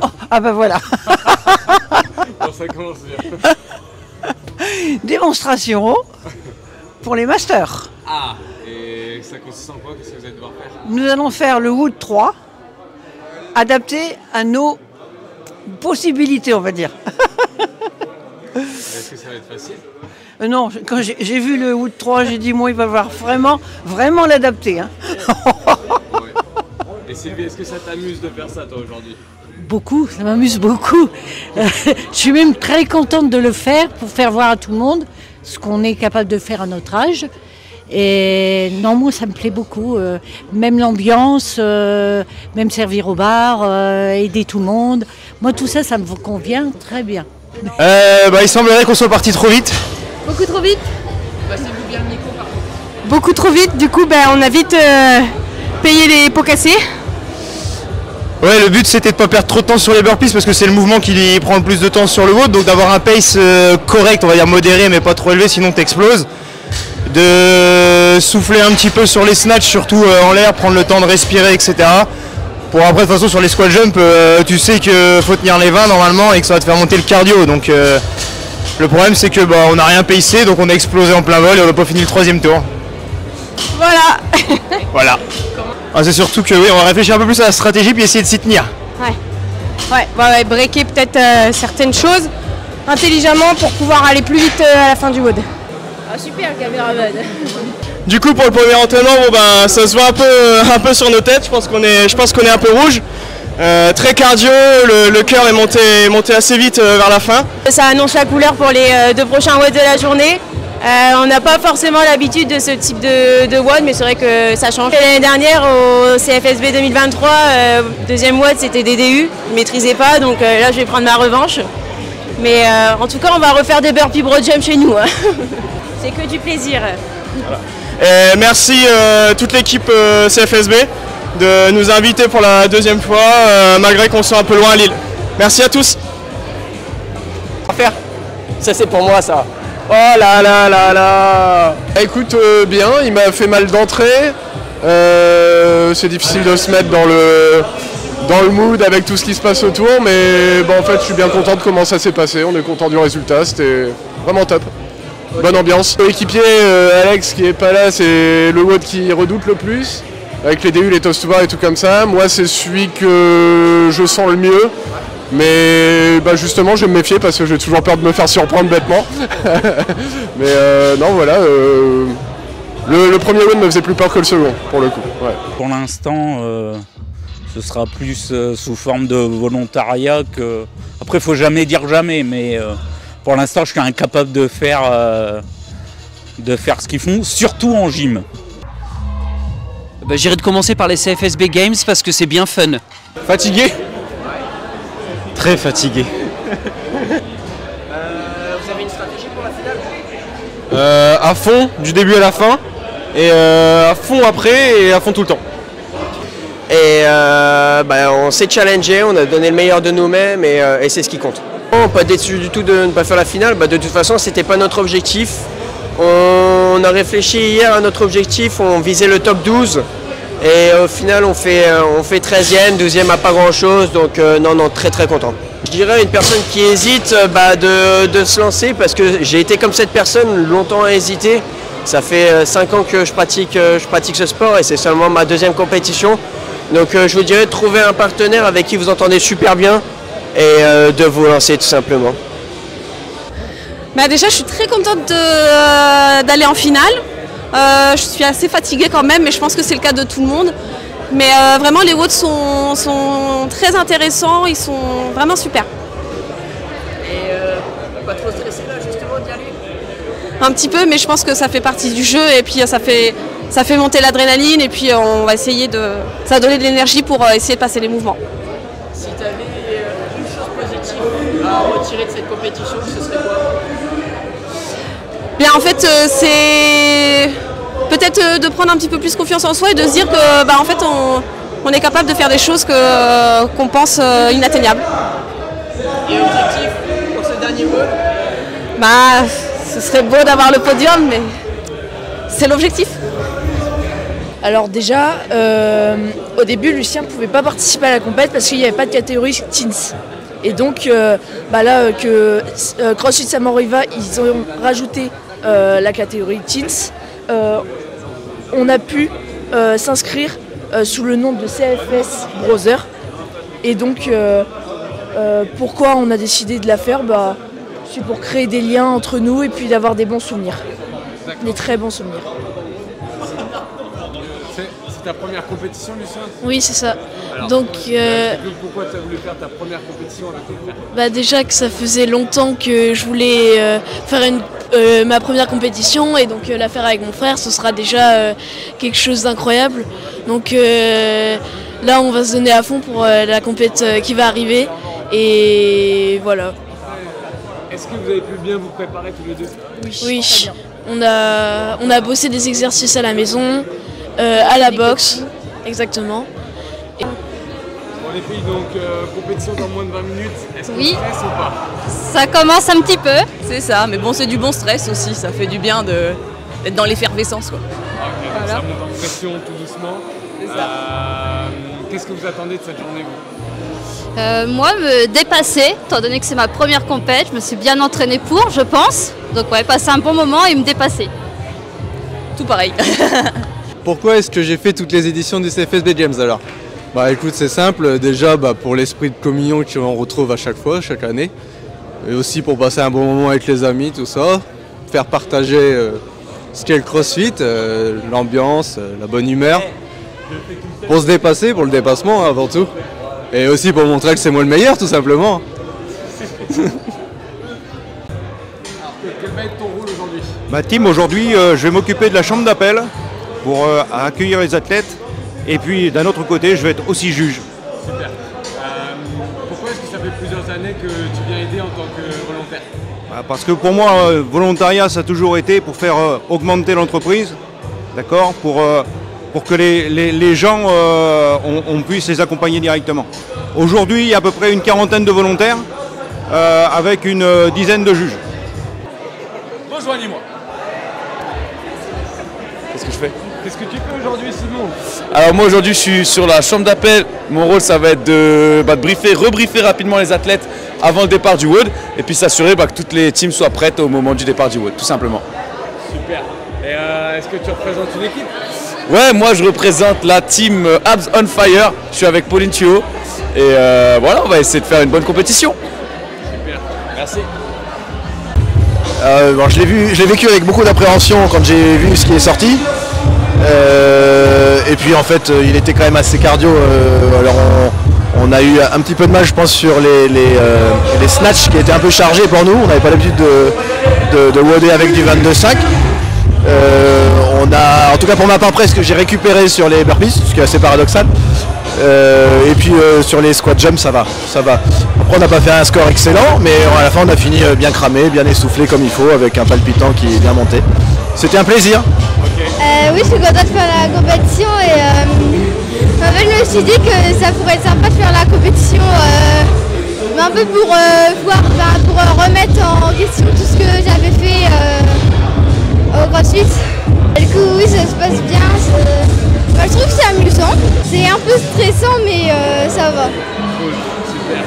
Oh, ah bah voilà. Bon, ça commence bien. Démonstration pour les masters. Ah, et ça consiste en quoi? Qu'est-ce que vous allez devoir faire? Nous allons faire le Wood 3, adapté à nos possibilités, on va dire. Est-ce que ça va être facile? Non, quand j'ai vu le Wood 3, j'ai dit, moi, il va falloir vraiment l'adapter. Hein. Ouais. Et Sylvie, est-ce que ça t'amuse de faire ça, toi, aujourd'hui? Beaucoup, ça m'amuse beaucoup. Je suis même très contente de le faire pour faire voir à tout le monde ce qu'on est capable de faire à notre âge. Et non, moi ça me plaît beaucoup. Même l'ambiance, même servir au bar, aider tout le monde. Moi tout ça, ça me convient très bien. Il semblerait qu'on soit parti trop vite. Beaucoup trop vite. Passez-vous bien le micro, par contre. Beaucoup trop vite, du coup on a vite payé les pots cassés. Ouais, le but c'était de pas perdre trop de temps sur les burpees parce que c'est le mouvement qui prend le plus de temps sur le WOD, donc d'avoir un pace correct, on va dire modéré mais pas trop élevé sinon t'exploses. De souffler un petit peu sur les snatchs, surtout en l'air, prendre le temps de respirer, etc. Pour après de toute façon sur les squat jump, tu sais qu'il faut tenir les 20 normalement et que ça va te faire monter le cardio. Donc le problème c'est que on n'a rien pacé, donc on a explosé en plein vol et on n'a pas fini le 3e tour. Voilà. Voilà. Ah, c'est surtout que oui, on va réfléchir un peu plus à la stratégie puis essayer de s'y tenir. Ouais, breaker peut-être certaines choses intelligemment pour pouvoir aller plus vite à la fin du WOD. Ah super caméraman. Du coup pour le premier entraînement, ça se voit un peu sur nos têtes, je pense qu'on est un peu rouge. Très cardio, le cœur est monté assez vite vers la fin. Ça annonce la couleur pour les 2 prochains WOD de la journée. On n'a pas forcément l'habitude de ce type de WOD, mais c'est vrai que ça change. L'année dernière au CFSB 2023, deuxième WOD c'était DDU, je ne maîtrisais pas, donc là je vais prendre ma revanche. Mais en tout cas on va refaire des burpees broad jump chez nous. Hein. C'est que du plaisir. Voilà. Merci toute l'équipe CFSB de nous inviter pour la 2e fois, malgré qu'on soit un peu loin à Lille. Merci à tous. Ça c'est pour moi ça. Oh là là là là. Écoute, bien, il m'a fait mal d'entrée. C'est difficile de se mettre dans le mood avec tout ce qui se passe autour, mais en fait je suis bien content de comment ça s'est passé, on est content du résultat, c'était vraiment top. Bonne ambiance. L'équipier Alex qui est pas là, c'est le WOD qui redoute le plus, avec les DU, les toast to bar et tout comme ça. Moi c'est celui que je sens le mieux. Mais justement je vais me méfier parce que j'ai toujours peur de me faire surprendre bêtement. Mais non voilà, le premier WOD me faisait plus peur que le second pour le coup. Ouais. Pour l'instant ce sera plus sous forme de volontariat que... Après il faut jamais dire jamais, mais pour l'instant je suis incapable de faire ce qu'ils font, surtout en gym. J'irai de commencer par les CFSB Games parce que c'est bien fun. Fatigué? Très fatigué. Vous avez une stratégie pour la finale? À fond, du début à la fin, et à fond après, et à fond tout le temps. Et on s'est challengé, on a donné le meilleur de nous-mêmes et c'est ce qui compte. Pas déçu du tout de ne pas faire la finale, de toute façon c'était pas notre objectif. On a réfléchi hier à notre objectif, on visait le top 12. Et au final on fait 13e, 12e à pas grand chose, donc non, très très content. Je dirais à une personne qui hésite de se lancer parce que j'ai été comme cette personne, longtemps à hésiter. Ça fait 5 ans que je pratique ce sport et c'est seulement ma 2e compétition. Donc je vous dirais de trouver un partenaire avec qui vous entendez super bien et de vous lancer tout simplement. Déjà je suis très contente d'aller en finale. Je suis assez fatiguée quand même, mais je pense que c'est le cas de tout le monde. Mais vraiment les WOD sont très intéressants, ils sont vraiment super. Et pas trop stressé là justement d'y aller? Un petit peu, mais je pense que ça fait partie du jeu et puis ça fait monter l'adrénaline et puis on va essayer ça va donner de l'énergie pour essayer de passer les mouvements. Si tu avais une chose positive à retirer de cette compétition, ce serait quoi? Bien, en fait, c'est peut-être de prendre un petit peu plus confiance en soi et de se dire que en fait, on est capable de faire des choses qu'on pense inatteignables. Et objectif pour ce dernier WOD? Ce serait beau d'avoir le podium, mais c'est l'objectif. Alors déjà, au début, Lucien ne pouvait pas participer à la compète parce qu'il n'y avait pas de catégorie teens. Et donc là que CrossFit Samoriva, ils ont rajouté la catégorie teens, on a pu s'inscrire sous le nom de CFS Brother. Et donc pourquoi on a décidé de la faire, c'est pour créer des liens entre nous et puis d'avoir des bons souvenirs, des très bons souvenirs. C'est ta première compétition, Lucien? Oui, c'est ça. Alors, donc, pourquoi tu as voulu faire ta première compétition avec le fer? Déjà que ça faisait longtemps que je voulais faire ma première compétition et donc la faire avec mon frère, ce sera déjà quelque chose d'incroyable. Donc là, on va se donner à fond pour la compète qui va arriver et voilà. Est-ce que vous avez pu bien vous préparer tous les deux? Oui. On a bossé des exercices à la maison. À la boxe, exactement. Bon les filles, donc compétition dans moins de 20 minutes, est-ce que oui. stress ou pas? Ça commence un petit peu. C'est ça, mais bon c'est du bon stress aussi, ça fait du bien d'être dans l'effervescence quoi. Okay, voilà. Ça monte en pression tout doucement. Qu'est-ce que vous attendez de cette journée vous? Moi me dépasser, étant donné que c'est ma première compète, je me suis bien entraînée pour, je pense. Donc ouais, passer un bon moment et me dépasser. Tout pareil. Pourquoi est-ce que j'ai fait toutes les éditions du CFSB Games alors? Écoute, c'est simple, déjà pour l'esprit de communion qu'on retrouve à chaque fois, chaque année, et aussi pour passer un bon moment avec les amis, tout ça, faire partager ce qu'est le CrossFit, l'ambiance, la bonne humeur, pour se dépasser, pour le dépassement avant tout, et aussi pour montrer que c'est moi le meilleur tout simplement. Quel va être ton rôle aujourd'hui? Ma team aujourd'hui, je vais m'occuper de la chambre d'appel pour accueillir les athlètes et puis d'un autre côté je vais être aussi juge. Super. Pourquoi est-ce que ça fait plusieurs années que tu viens aider en tant que volontaire? Parce que pour moi volontariat ça a toujours été pour faire augmenter l'entreprise, d'accord, pour que les gens on puisse les accompagner directement. Aujourd'hui il y a à peu près une quarantaine de volontaires avec une dizaine de juges. Rejoignez-moi. Qu'est-ce que je fais? Qu'est-ce que tu fais aujourd'hui, Simon? Alors moi aujourd'hui je suis sur la chambre d'appel. Mon rôle ça va être de rebriefer rapidement les athlètes avant le départ du WOD et puis s'assurer que toutes les teams soient prêtes au moment du départ du WOD, tout simplement. Super. Et est-ce que tu représentes une équipe? Ouais, moi je représente la team Abs on Fire. Je suis avec Pauline Thuot et voilà, on va essayer de faire une bonne compétition. Super. Merci. Je l'ai vécu avec beaucoup d'appréhension quand j'ai vu ce qui est sorti. Et puis en fait il était quand même assez cardio, alors on a eu un petit peu de mal je pense sur les snatchs qui étaient un peu chargés pour nous, on n'avait pas l'habitude de WODer avec du 22,5. On a, en tout cas pour ma part presque, j'ai récupéré sur les burpees, ce qui est assez paradoxal. Et puis sur les squat jumps ça va. Après on n'a pas fait un score excellent, mais à la fin on a fini bien cramé, bien essoufflé comme il faut, avec un palpitant qui est bien monté. C'était un plaisir. Oui, je suis contente de faire la compétition et en fait, je me suis dit que ça pourrait être sympa de faire la compétition, mais un peu pour remettre en question tout ce que j'avais fait au CrossFit. Du coup, oui, ça se passe bien. Je trouve que c'est amusant. C'est un peu stressant, mais ça va. Cool, super.